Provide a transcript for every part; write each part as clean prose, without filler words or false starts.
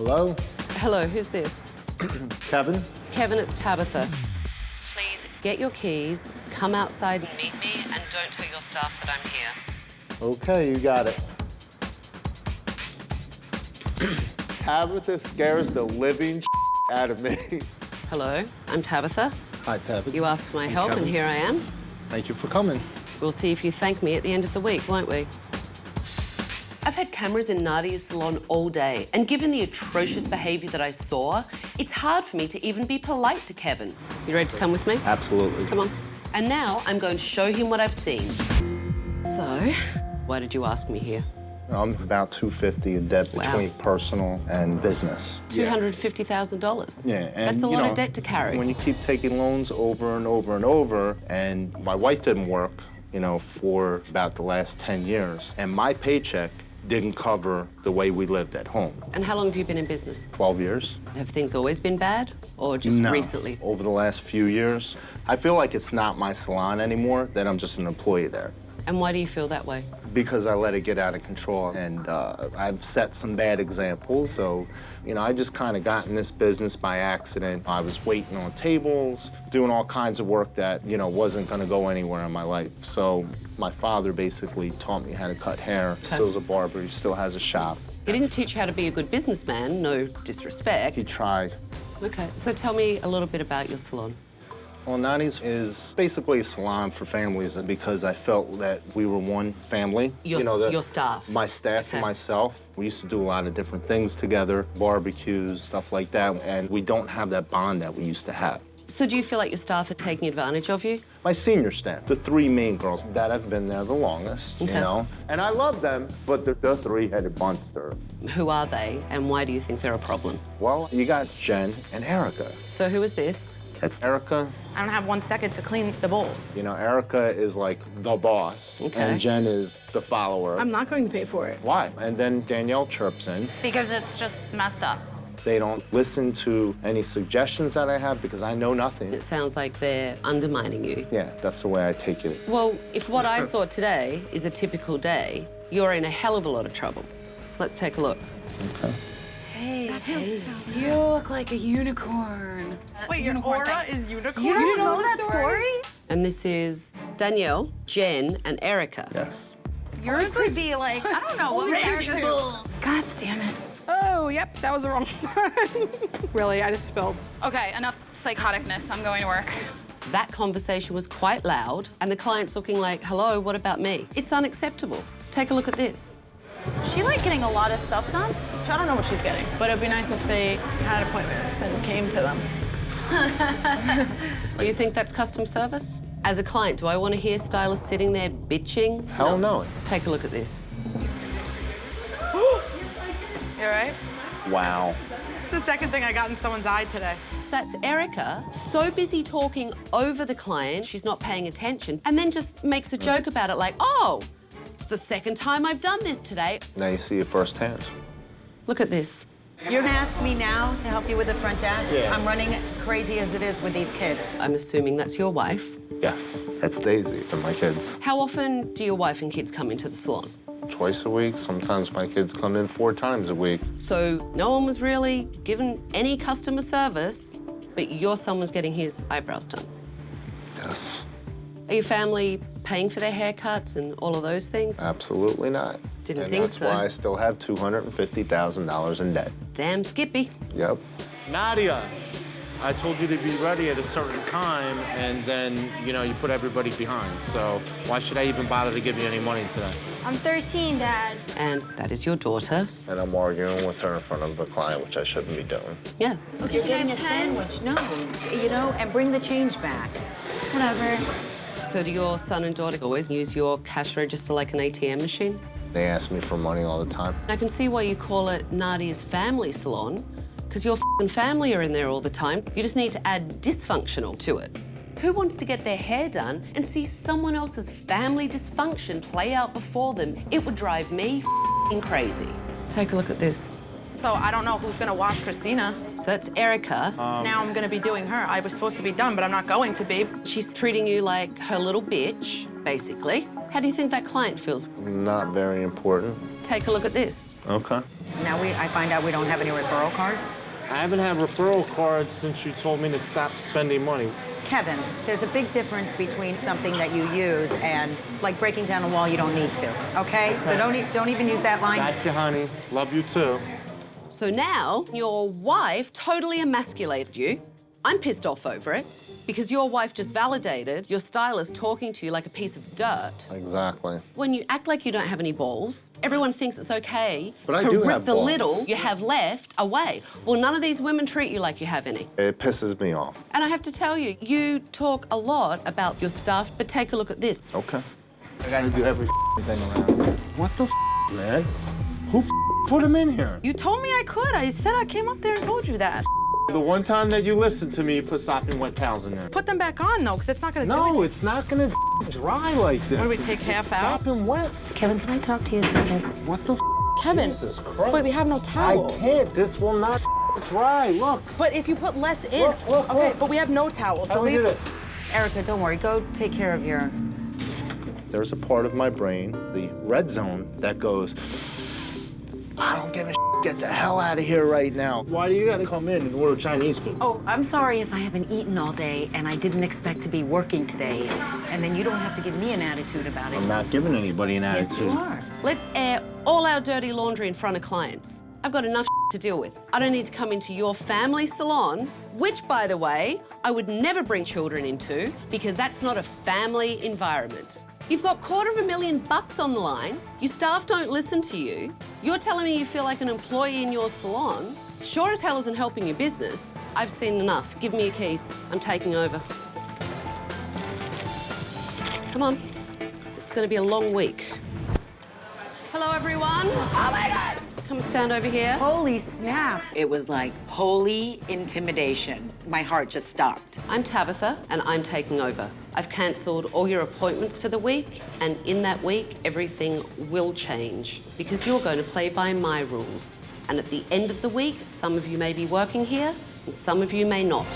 Hello? Hello, who's this? Kevin? Kevin, it's Tabatha. Please get your keys, come outside and meet me, and don't tell your staff that I'm here. Okay, you got it. Tabatha scares the living out of me. Hello, I'm Tabatha. Hi, Tabatha. You asked for my help, Kevin. and here I am. Thank you for coming. We'll see if you thank me at the end of the week, won't we? I've had cameras in Nadia's salon all day, and given the atrocious behaviour that I saw, it's hard for me to even be polite to Kevin. You ready to come with me? Absolutely. Come on. And now I'm going to show him what I've seen. So, why did you ask me here? I'm about $250 in debt between personal and business. $250,000? Yeah, and that's a lot of debt to carry. When you keep taking loans over and over and over, and my wife didn't work, for about the last 10 years, and my paycheck didn't cover the way we lived at home. And how long have you been in business? 12 years. Have things always been bad, or just recently? Over the last few years. I feel like it's not my salon anymore, that I'm just an employee there. And why do you feel that way? Because I let it get out of control, and I've set some bad examples, so, I just kind of got in this business by accident. I was waiting on tables, doing all kinds of work that, wasn't gonna go anywhere in my life. So my father basically taught me how to cut hair. Okay. Still's a barber, he still has a shop. He didn't teach you how to be a good businessman, no disrespect. He tried. Okay, so tell me a little bit about your salon. Well, Nadia's is basically a salon for families because I felt that we were one family. Your staff? My staff and myself. We used to do a lot of different things together, barbecues, stuff like that, and we don't have that bond that we used to have. So do you feel like your staff are taking advantage of you? My senior staff, the three main girls that have been there the longest, And I love them, but they're the three-headed monster. Who are they, and why do you think they're a problem? Well, you got Jen and Erica. So who is this? That's Erica. I don't have 1 second to clean the bowls. Erica is like the boss, and Jen is the follower. I'm not going to pay for it. Why? And then Danielle chirps in. Because it's just messed up. They don't listen to any suggestions that I have because I know nothing. It sounds like they're undermining you. Yeah, that's the way I take it. Well, if what I saw today is a typical day, you're in a hell of a lot of trouble. Let's take a look. Okay. Hey, you look like a unicorn. Wait, your aura is unicorn? You don't know that story? And this is Danielle, Jen, and Erica. Yes. Yours would be like, I don't know, what would Erica do? God damn it. Oh, yep, that was the wrong one. Really, I just spilled. Okay, enough psychoticness. I'm going to work. That conversation was quite loud, and the client's looking like, hello, what about me? It's unacceptable. Take a look at this. Is she, like, getting a lot of stuff done? I don't know what she's getting, but it'd be nice if they had appointments and came to them. Do you think that's customer service? As a client, do I want a hairstylist sitting there bitching? Hell no. Take a look at this. You all right? Wow. It's the second thing I got in someone's eye today. That's Erica, so busy talking over the client, she's not paying attention, and then just makes a joke about it like, oh, it's the second time I've done this today. Now you see it firsthand. Look at this. You're gonna ask me now to help you with the front desk? Yeah. I'm running crazy as it is with these kids. I'm assuming that's your wife. Yes, that's Daisy and my kids. How often do your wife and kids come into the salon? Twice a week. Sometimes my kids come in 4 times a week. So no one was really given any customer service, but your son was getting his eyebrows done. Yes. Are your family paying for their haircuts and all of those things? Absolutely not. Didn't think so. And that's why I still have $250,000 in debt. Damn Skippy. Yep. Nadia, I told you to be ready at a certain time, and then, you put everybody behind. So why should I even bother to give you any money today? I'm 13, Dad. And that is your daughter. And I'm arguing with her in front of the client, which I shouldn't be doing. Yeah. You're getting a sandwich. No, and bring the change back. Whatever. So do your son and daughter always use your cash register like an ATM machine? They ask me for money all the time. I can see why you call it Nadia's family salon, because your f***ing family are in there all the time. You just need to add dysfunctional to it. Who wants to get their hair done and see someone else's family dysfunction play out before them? It would drive me f***ing crazy. Take a look at this. So I don't know who's gonna wash Christina. So that's Erica. Now I'm gonna be doing her. I was supposed to be done, but I'm not going to be. She's treating you like her little bitch. basically. How do you think that client feels? Not very important. Take a look at this. Okay. Now I find out we don't have any referral cards. I haven't had referral cards since you told me to stop spending money. Kevin, there's a big difference between something that you use and like breaking down a wall you don't need to, okay? So don't even use that line. Gotcha, honey. Love you too. So now your wife totally emasculates you. I'm pissed off over it because your wife just validated your stylist talking to you like a piece of dirt. Exactly. When you act like you don't have any balls, everyone thinks it's okay But I to do rip have the balls. little you have left away. Well, none of these women treat you like you have any. It pisses me off. And I have to tell you, you talk a lot about your stuff, but take a look at this. Okay. I gotta do every thing around here. What the man? Who put him in here? You told me I could. I said I came up there and told you that. The one time that you listened to me, you put sopping wet towels in there. Put them back on, though, because it's not going to do No, anything. it's not gonna dry like this. What do we take, half it's out? Sopping wet. Kevin, can I talk to you a second? What the Kevin, Jesus Christ. but we have no I towel. can't. This will not dry. Look. But if you put less in, Look, okay, look. but we have no towel, so How do we leave. do this? Erica, don't worry. Go take care of your... There's a part of my brain, the red zone, that goes, I don't give a get the hell out of here right now. Why do you gotta come in and order Chinese food? Oh, I'm sorry if I haven't eaten all day and I didn't expect to be working today. And then you don't have to give me an attitude about it. I'm not giving anybody an Yes, attitude. you are. Let's air all our dirty laundry in front of clients. I've got enough to deal with. I don't need to come into your family salon, which, by the way, I would never bring children into because that's not a family environment. You've got $250,000 on the line. Your staff don't listen to you. You're telling me you feel like an employee in your salon. Sure as hell isn't helping your business. I've seen enough. Give me your keys. I'm taking over. Come on. It's going to be a long week. Hello, everyone. Oh, my God. Come stand over here. Holy snap. It was like holy intimidation. My heart just stopped. I'm Tabatha, and I'm taking over. I've cancelled all your appointments for the week, and in that week, everything will change because you're going to play by my rules. And at the end of the week, some of you may be working here, and some of you may not.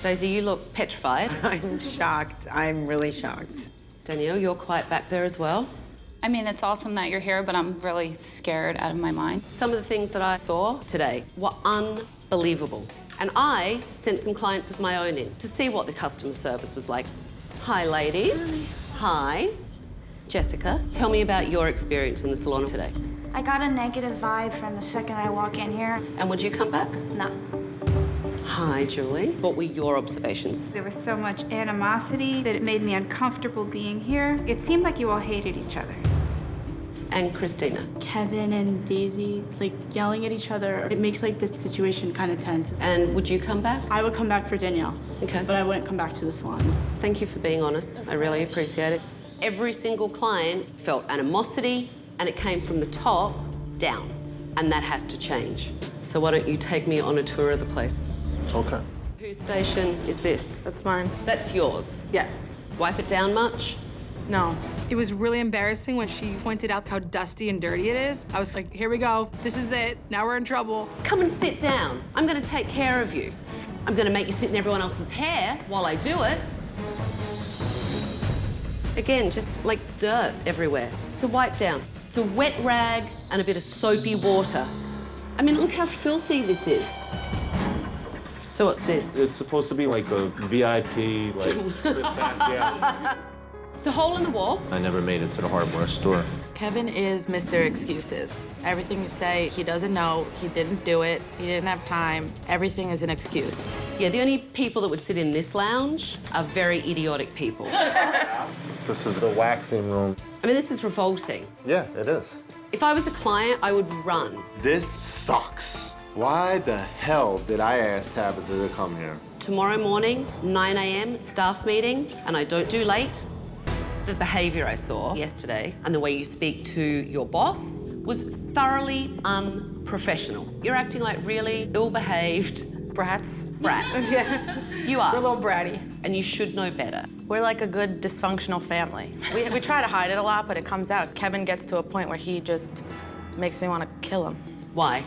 Daisy, you look petrified. I'm shocked. I'm really shocked. Danielle, you're quiet back there as well. I mean, it's awesome that you're here, but I'm really scared out of my mind. Some of the things that I saw today were unbelievable. And I sent some clients of my own in to see what the customer service was like. Hi, ladies. Hi. Jessica, tell me about your experience in the salon today. I got a negative vibe from the second I walk in here. And would you come back? No. Hi, Julie. What were your observations? There was so much animosity that it made me uncomfortable being here. It seemed like you all hated each other. And Christina. Kevin and Daisy, like, yelling at each other. It makes, like, the situation kind of tense. And would you come back? I would come back for Danielle. Okay. But I wouldn't come back to the salon. Thank you for being honest. I really appreciate it. Every single client felt animosity, and it came from the top down. And that has to change. So why don't you take me on a tour of the place? Okay. Whose station is this? That's mine. That's yours. Yes. Wipe it down much? No. It was really embarrassing when she pointed out how dusty and dirty it is. I was like, here we go. This is it. Now we're in trouble. Come and sit down. I'm gonna take care of you. I'm gonna make you sit in everyone else's hair while I do it. Again, just like dirt everywhere. It's a wipe down. It's a wet rag and a bit of soapy water. I mean, look how filthy this is. So what's this? It's supposed to be like a VIP, like sit back down. It's a hole in the wall. I never made it to the hardware store. Kevin is Mr. Excuses. Everything you say, he doesn't know, he didn't do it, he didn't have time. Everything is an excuse. Yeah, the only people that would sit in this lounge are very idiotic people. This is the waxing room. I mean, this is revolting. Yeah, it is. If I was a client, I would run. This sucks. Why the hell did I ask Tabatha to come here? Tomorrow morning, 9 a.m., staff meeting, and I don't do late. The behavior I saw yesterday and the way you speak to your boss was thoroughly unprofessional. You're acting like really ill-behaved Brats. brats. Yeah. You are. We're a little bratty. And you should know better. We're like a good dysfunctional family. We try to hide it a lot, but it comes out. Kevin gets to a point where he just makes me want to kill him. Why?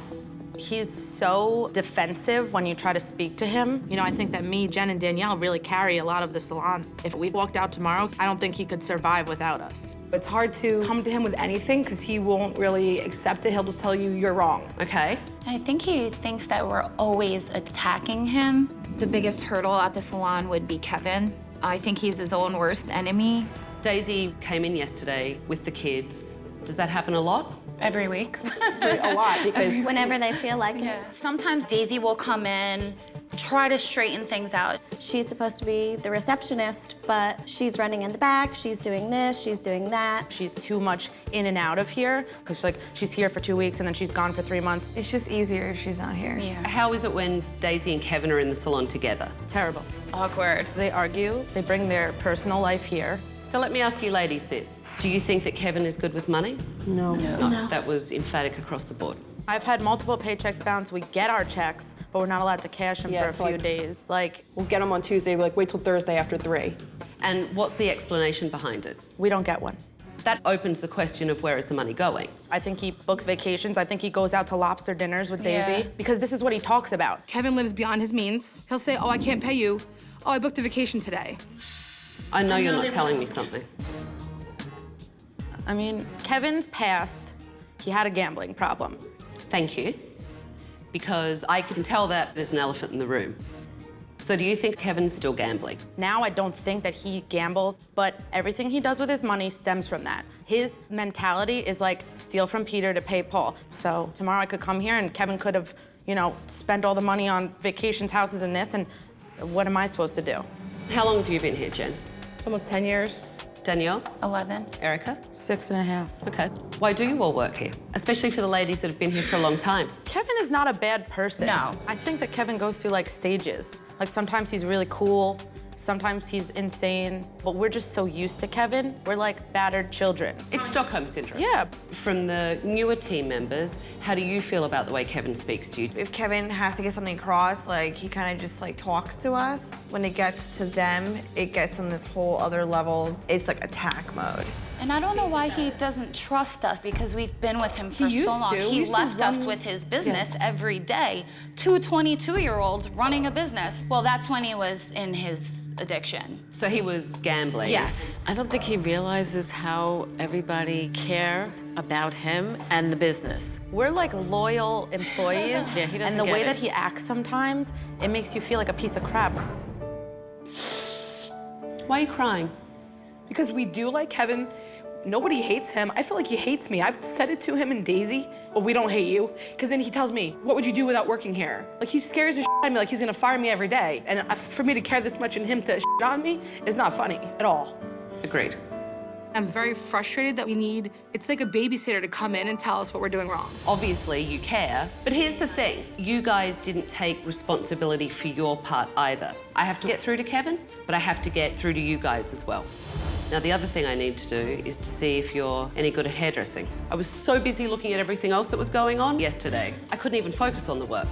He's so defensive when you try to speak to him. You know, I think that me, Jen, and Danielle really carry a lot of the salon. If we walked out tomorrow, I don't think he could survive without us. It's hard to come to him with anything because he won't really accept it. He'll just tell you you're wrong. Okay. I think he thinks that we're always attacking him. The biggest hurdle at the salon would be Kevin. I think he's his own worst enemy. Daisy came in yesterday with the kids. Does that happen a lot? Every week. A lot because Whenever they feel like it. Sometimes Daisy will come in, try to straighten things out. She's supposed to be the receptionist, but she's running in the back, she's doing this, she's doing that. She's too much in and out of here, because like she's here for 2 weeks and then she's gone for 3 months. It's just easier if she's not here. Yeah. How is it when Daisy and Kevin are in the salon together? Terrible. Awkward. They argue, they bring their personal life here. So let me ask you ladies this. Do you think that Kevin is good with money? No. No. That was emphatic across the board. I've had multiple paychecks bounce. We get our checks, but we're not allowed to cash them for a few days. Like, we'll get them on Tuesday, we're like, wait till Thursday after 3. And what's the explanation behind it? we don't get one. That opens the question of where is the money going? I think he books vacations. I think he goes out to lobster dinners with Daisy because this is what he talks about. Kevin lives beyond his means. He'll say, oh, I can't pay you. Oh, I booked a vacation today. I know you're not telling me something. I mean, Kevin's past, he had a gambling problem. Thank you. Because I can tell that there's an elephant in the room. So do you think Kevin's still gambling? Now I don't think that he gambles, but everything he does with his money stems from that. His mentality is like steal from Peter to pay Paul. So tomorrow I could come here and Kevin could have, you know, spent all the money on vacations, houses, and this, and what am I supposed to do? How long have you been here, Jen? It's almost 10 years. Danielle? 11. Erica? 6.5. Okay. Why do you all work here? Especially for the ladies that have been here for a long time. Kevin is not a bad person. No. I think that Kevin goes through like stages. Like sometimes he's really cool, sometimes he's insane, but we're just so used to Kevin. We're like battered children. It's Stockholm Syndrome. Yeah. From the newer team members, how do you feel about the way Kevin speaks to you? If Kevin has to get something across, like he kind of just like talks to us. When it gets to them, it gets on this whole other level. It's like attack mode. And I don't know why he doesn't trust us because we've been with him for He so long. used to. He left us with his business every day. 2 22-year-olds running a business. Well, that's when he was in his addiction. So he was gambling? Yes. I don't think he realizes how everybody cares about him and the business. We're like loyal employees, Yeah, he doesn't and the get way it. that he acts sometimes, it makes you feel like a piece of crap. Why are you crying? Because we do like Kevin. Nobody hates him. I feel like he hates me. I've said it to him and Daisy. Well, we don't hate you. Because then he tells me, what would you do without working here? Like, he scares the shit out of me like he's gonna fire me every day. And for me to care this much in him to shit on me is not funny at all. Agreed. I'm very frustrated that it's like a babysitter to come in and tell us what we're doing wrong. Obviously, you care. But here's the thing. You guys didn't take responsibility for your part either. I have to get through to Kevin, but I have to get through to you guys as well. Now, the other thing I need to do is to see if you're any good at hairdressing. I was so busy looking at everything else that was going on yesterday, I couldn't even focus on the work.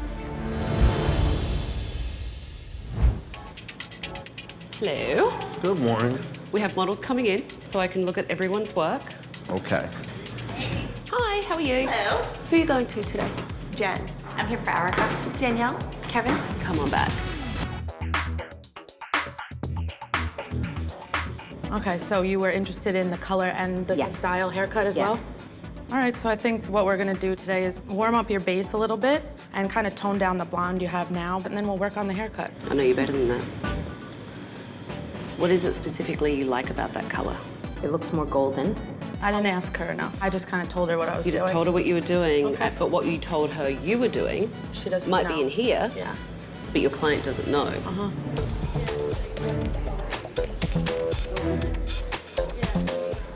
Hello. Good morning. We have models coming in, so I can look at everyone's work. Okay. Hi, how are you? Hello. Who are you going to today? Jen, I'm here for Erica. Danielle, Kevin. Come on back. Okay, so you were interested in the color and the style haircut as well? All right, so I think what we're gonna do today is warm up your base a little bit and kind of tone down the blonde you have now, but then we'll work on the haircut. I know you better than that. What is it specifically you like about that color? It looks more golden. I didn't ask her enough. I just kind of told her what I was You doing. just told her what you were doing, Okay. but what you told her you were doing She doesn't might know. be in here, Yeah. but your client doesn't know.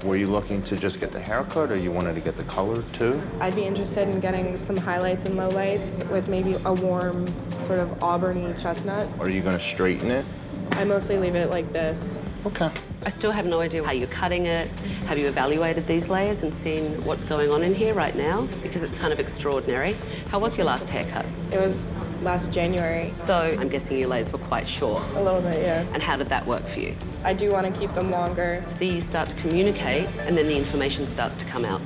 Were you looking to just get the haircut, or you wanted to get the color too? I'd be interested in getting some highlights and lowlights with maybe a warm, sort of auburny chestnut. Or are you gonna straighten it? I mostly leave it like this. Okay. I still have no idea how you're cutting it. Have you evaluated these layers and seen what's going on in here right now? Because it's kind of extraordinary. How was your last haircut? It was last January. So I'm guessing your layers were quite short. A little bit, yeah. And how did that work for you? I do want to keep them longer. So you start to communicate, and then the information starts to come out.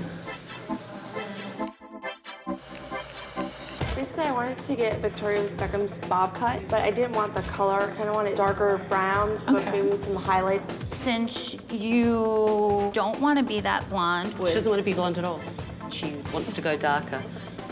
Basically, birthday, I wanted to get Victoria Beckham's bob cut, but I didn't want the color. I kind of wanted darker brown, but maybe with some highlights. Since you don't want to be that blonde. She doesn't want to be blonde at all. She wants to go darker.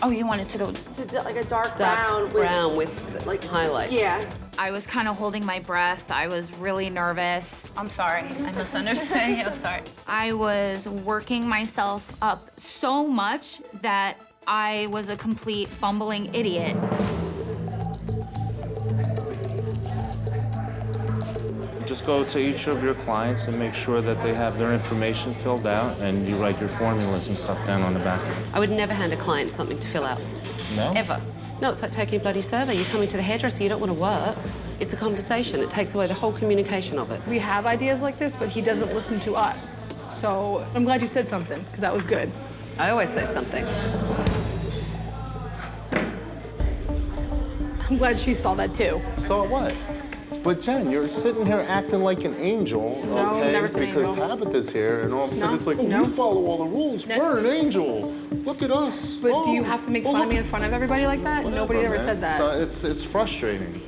Oh, you wanted to go... To like a dark brown with like highlights. Yeah. I was kind of holding my breath. I was really nervous. I'm sorry, I misunderstood. I'm sorry. I was working myself up so much that I was a complete bumbling idiot. You just go to each of your clients and make sure that they have their information filled out, and you write your formulas and stuff down on the back. I would never hand a client something to fill out. No? Ever. No, it's like taking a bloody survey. You're coming to the hairdresser, you don't want to work. It's a conversation. It takes away the whole communication of it. We have ideas like this, but he doesn't listen to us. So I'm glad you said something, because that was good. I always say something. I'm glad she saw that too. Saw what? But Jen, you're sitting here acting like an angel, No, okay? never said Because angel. Tabitha's here, and all of a sudden No, it's like, no. you follow all the rules. No. We're an angel. Look at us. But do you have to make fun of me in front of everybody like that? Whatever, Nobody ever man. said that. It's frustrating.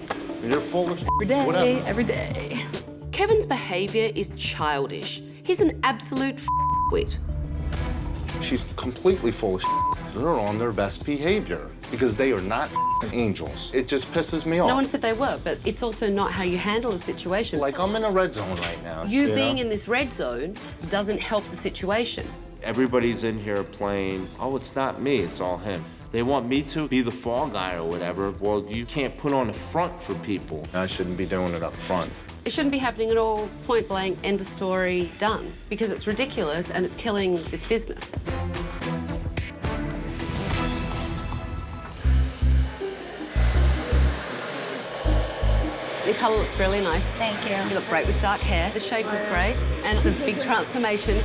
You're full of Every day, whatever. every day. Kevin's behavior is childish. He's an absolute wit. She's completely full of They're on their best behavior because they are not angels. It just pisses me off. No one said they were, but it's also not how you handle a situation. Like, I'm in a red zone right now. You being in this red zone doesn't help the situation. Everybody's in here playing, oh, it's not me, it's all him. They want me to be the fall guy or whatever. Well, you can't put on a front for people. I shouldn't be doing it up front. It shouldn't be happening at all. Point blank, end of story, done. Because it's ridiculous and it's killing this business. The colour looks really nice. Thank you. You look great with dark hair. The shape is great, and it's a big transformation.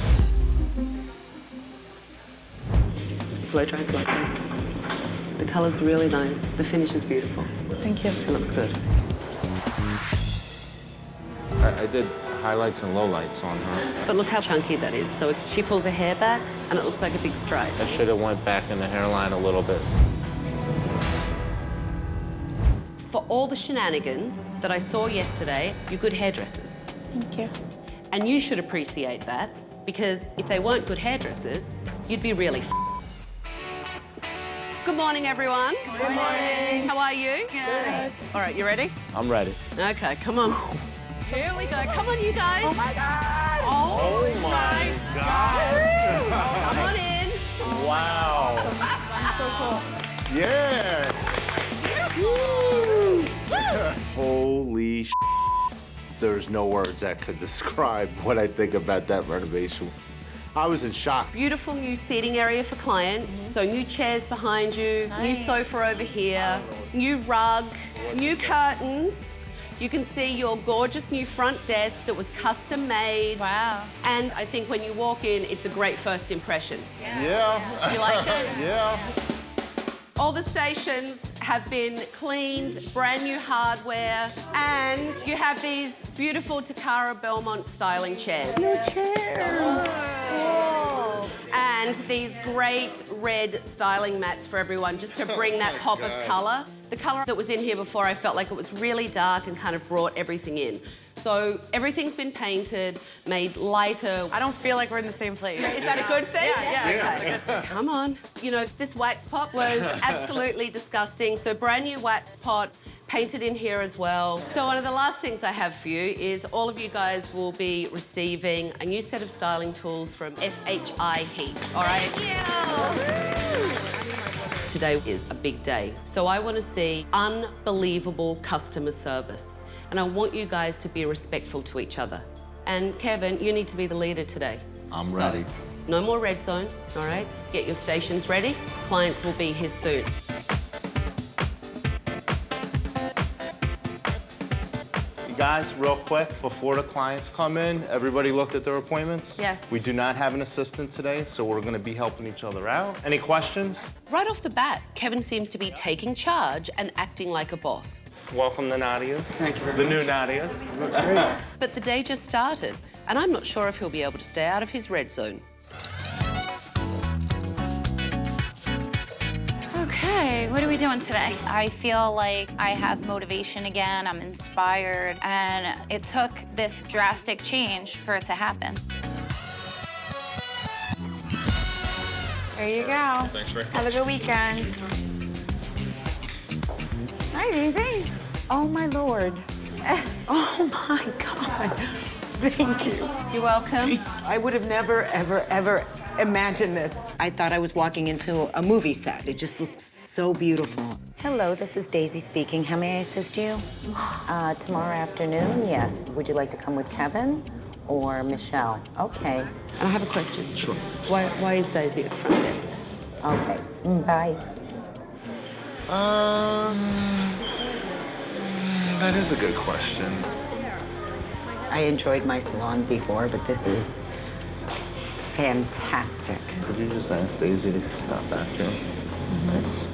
Blow dries like that. The colour's really nice. The finish is beautiful. Thank you. It looks good. I did highlights and lowlights on her. But look how chunky that is. So she pulls her hair back, and it looks like a big stripe. I should have went back in the hairline a little bit. For all the shenanigans that I saw yesterday, you're good hairdressers. Thank you. And you should appreciate that, because if they weren't good hairdressers, you'd be really Good morning, everyone. Good morning. How are you? Good. All right, you ready? I'm ready. Okay, come on. Here we go. Come on, you guys. Oh my God. Oh, my God. come on in. Wow. So cool. Yeah. Holy sh**. There's no words that could describe what I think about that renovation. I was in shock. Beautiful new seating area for clients. So new chairs behind you, new sofa over here, new rug, new curtains. You can see your gorgeous new front desk that was custom made. Wow. And I think when you walk in, it's a great first impression. Yeah. You like it? Yeah. All the stations have been cleaned, brand new hardware, and you have these beautiful Takara Belmont styling chairs. New chairs. Cool. And these great red styling mats for everyone, just to bring that pop of colour. The colour that was in here before, I felt like it was really dark and kind of brought everything in. So everything's been painted, made lighter. I don't feel like we're in the same place. Is that a good thing? Yeah. Okay. Come on. You know, this wax pot was absolutely disgusting. So brand new wax pot, painted in here as well. So one of the last things I have for you is all of you guys will be receiving a new set of styling tools from FHI Heat, all right? Thank you. Today is a big day. So I want to see unbelievable customer service. And I want you guys to be respectful to each other. And Kevin, you need to be the leader today. I'm ready. No more red zone, all right? Get your stations ready. Clients will be here soon. You guys, real quick, before the clients come in, everybody looked at their appointments? Yes. We do not have an assistant today, so we're gonna be helping each other out. Any questions? Right off the bat, Kevin seems to be taking charge and acting like a boss. Welcome the Nadias. Thank you very The much. new Nadias. Looks great. But the day just started, and I'm not sure if he'll be able to stay out of his red zone. Okay, what are we doing today? I feel like I have motivation again, I'm inspired, and it took this drastic change for it to happen. There you go. Thanks, Ray. Have a good weekend. Hi, Daisy. Oh, my Lord. Oh, my God. Thank you. You're welcome. I would have never, ever, ever imagined this. I thought I was walking into a movie set. It just looks so beautiful. Hello, this is Daisy speaking. How may I assist you? Tomorrow afternoon, yes. Would you like to come with Kevin or Michelle? Okay. And I have a question. Sure. Why is Daisy at the front desk? Okay. Bye. That is a good question. I enjoyed my salon before, but this is fantastic. Could you just ask Daisy to stop back here? Thanks.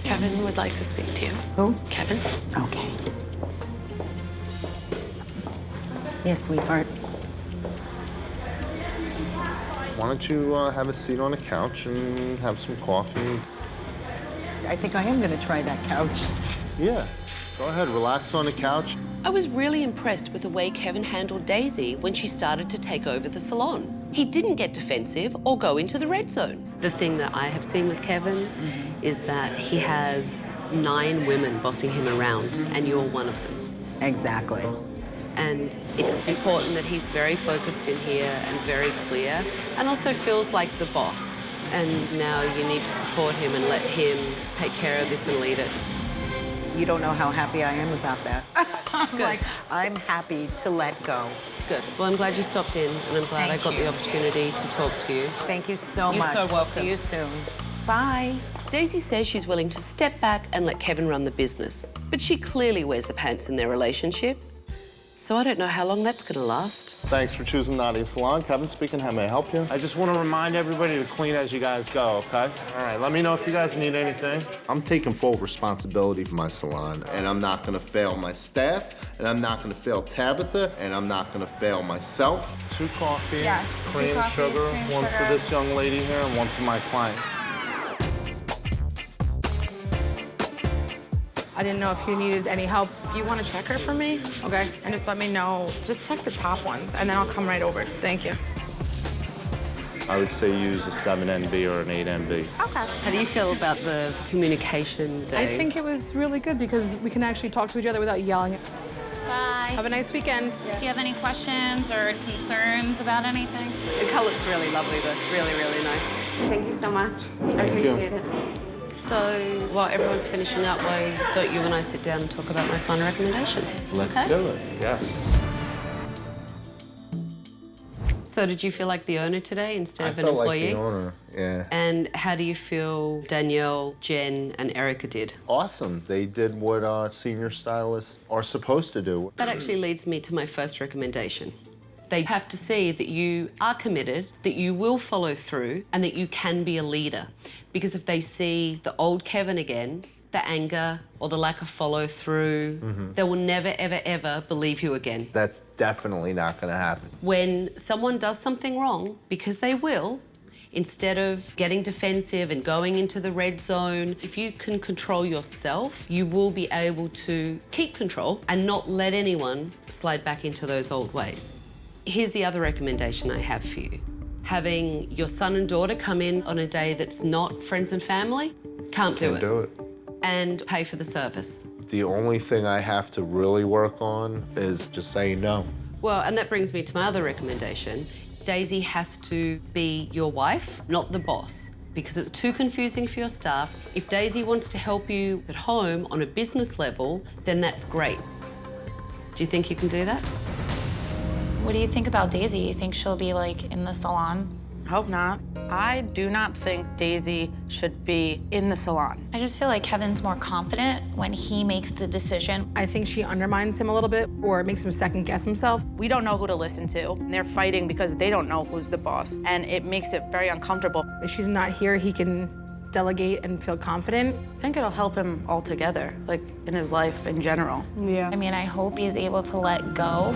Kevin would like to speak to you. Who? Kevin? Okay. Yes, sweetheart. Why don't you have a seat on the couch and have some coffee? I think I am going to try that couch. Yeah. Go ahead, relax on the couch. I was really impressed with the way Kevin handled Daisy when she started to take over the salon. He didn't get defensive or go into the red zone. The thing that I have seen with Kevin is that he has 9 women bossing him around, and you're one of them. Exactly. And it's important that he's very focused in here and very clear, and also feels like the boss. And now you need to support him and let him take care of this and lead it. You don't know how happy I am about that. Good. Like, I'm happy to let go. Good. Well, I'm glad you stopped in, and I'm glad I got the opportunity to talk to you. Thank you so You're much. so welcome. See you soon. Bye. Daisy says she's willing to step back and let Kevin run the business, but she clearly wears the pants in their relationship. So I don't know how long that's gonna last. Thanks for choosing Nadia Salon. Kevin speaking, how may I help you? I just want to remind everybody to clean as you guys go, okay? All right, let me know if you guys need anything. I'm taking full responsibility for my salon, and I'm not gonna fail my staff, and I'm not gonna fail Tabatha, and I'm not gonna fail myself. 2 coffees, Yes, 2 cream coffees, sugar, cream 1 for sugar. this young lady here and 1 for my client. I didn't know if you needed any help. If you want to check her for me, okay? And just let me know. Just check the top ones, and then I'll come right over. Thank you. I would say use a 7NB or an 8NB. Okay. How do you feel about the communication day? I think it was really good because we can actually talk to each other without yelling. Bye. Have a nice weekend. Do you have any questions or concerns about anything? The color's really lovely, though. Really, really nice. Thank you so much. I Thank you. appreciate it. So while everyone's finishing up, why don't you and I sit down and talk about my fun recommendations? Let's Okay? do it. Yes. So did you feel like the owner today instead of an felt employee? like the owner, yeah. And how do you feel Danielle, Jen, and Erica did? Awesome. They did what senior stylists are supposed to do. That actually leads me to my first recommendation. They have to see that you are committed, that you will follow through, and that you can be a leader. Because if they see the old Kevin again, the anger or the lack of follow through, they will never, ever, ever believe you again. That's definitely not gonna happen. When someone does something wrong, because they will, instead of getting defensive and going into the red zone, if you can control yourself, you will be able to keep control and not let anyone slide back into those old ways. Here's the other recommendation I have for you. Having your son and daughter come in on a day that's not friends and family, can't do it. And pay for the service. The only thing I have to really work on is just saying no. Well, and that brings me to my other recommendation. Daisy has to be your wife, not the boss, because it's too confusing for your staff. If Daisy wants to help you at home on a business level, then that's great. Do you think you can do that? What do you think about Daisy? You think she'll be like in the salon? Hope not. I do not think Daisy should be in the salon. I just feel like Kevin's more confident when he makes the decision. I think she undermines him a little bit or makes him second guess himself. We don't know who to listen to. They're fighting because they don't know who's the boss, and it makes it very uncomfortable. If she's not here, he can delegate and feel confident. I think it'll help him altogether, like in his life in general. Yeah. I mean, I hope he's able to let go.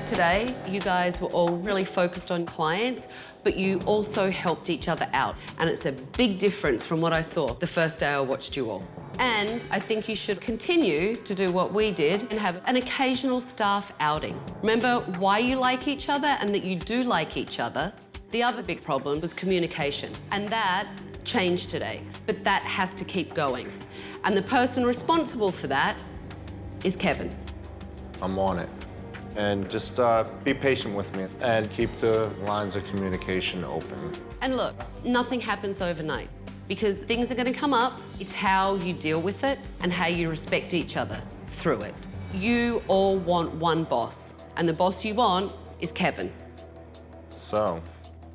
Today, you guys were all really focused on clients, but you also helped each other out. And it's a big difference from what I saw the first day I watched you all. And I think you should continue to do what we did and have an occasional staff outing. Remember why you like each other and that you do like each other. The other big problem was communication, and that changed today, but that has to keep going. And the person responsible for that is Kevin. I'm on it. And just be patient with me and keep the lines of communication open. And look, nothing happens overnight because things are going to come up. It's how you deal with it and how you respect each other through it. You all want one boss, and the boss you want is Kevin. So,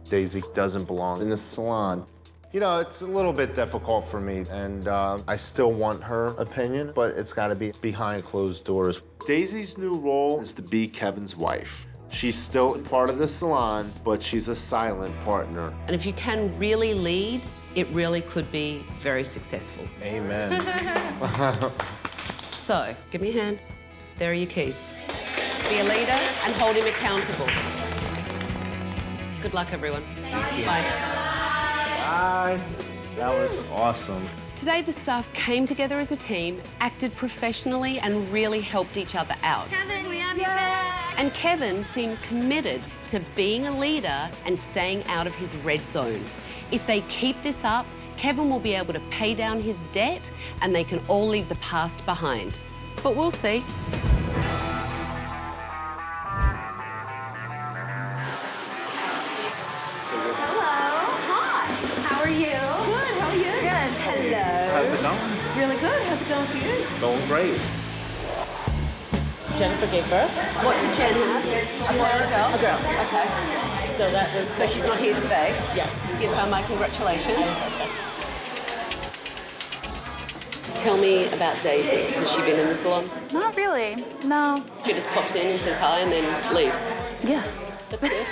Daisy doesn't belong in the salon. You know, it's a little bit difficult for me, and I still want her opinion, but it's got to be behind closed doors. Daisy's new role is to be Kevin's wife. She's still part of the salon, but she's a silent partner. And if you can really lead, it really could be very successful. Amen. So, give me a hand. There are your keys. Be a leader and hold him accountable. Good luck, everyone. Bye. Bye. That was awesome. Today, the staff came together as a team, acted professionally, and really helped each other out. Kevin, we have you back. And Kevin seemed committed to being a leader and staying out of his red zone. If they keep this up, Kevin will be able to pay down his debt and they can all leave the past behind. But we'll see. How's it going? Really good. How's it going for you? Going great. Jennifer gave birth. What did Jen have? A boy or a girl? A girl. Okay. So that was. So she's not here today? Yes. Give her my congratulations. Tell me about Daisy. Has she been in the salon? Not really, no. She just pops in and says hi and then leaves. Yeah. That's good.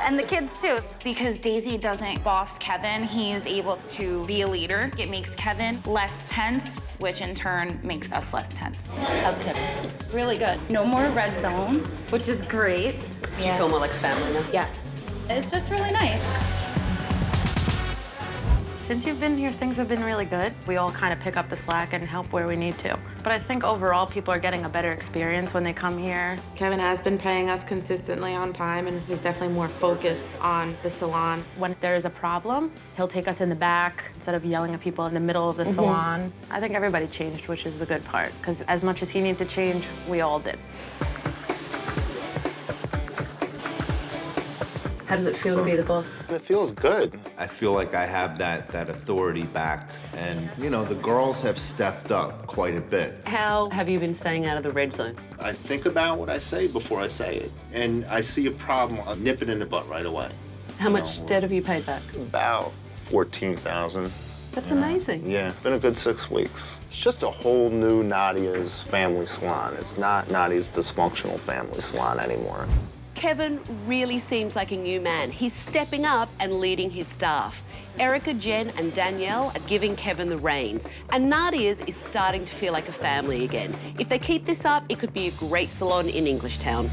And the kids too. Because Daisy doesn't boss Kevin, he's able to be a leader. It makes Kevin less tense, which in turn makes us less tense. How's Kevin? Really good. No more red zone, which is great. Do you feel more like family now? Yes. It's just really nice. Since you've been here, things have been really good. We all kind of pick up the slack and help where we need to. But I think overall, people are getting a better experience when they come here. Kevin has been paying us consistently on time, and he's definitely more focused on the salon. When there's a problem, he'll take us in the back instead of yelling at people in the middle of the salon. I think everybody changed, which is the good part, because as much as he needed to change, we all did. How does it feel to be the boss? It feels good. I feel like I have that authority back. And, you know, the girls have stepped up quite a bit. How have you been staying out of the red zone? I think about what I say before I say it. And I see a problem, I'll nip it in the butt right away. How much debt have you paid back? About $14,000. That's amazing. Yeah, been a good 6 weeks. It's just a whole new Nadia's family salon. It's not Nadia's dysfunctional family salon anymore. Kevin really seems like a new man. He's stepping up and leading his staff. Erica, Jen, and Danielle are giving Kevin the reins. And Nadia's is starting to feel like a family again. If they keep this up, it could be a great salon in Englishtown.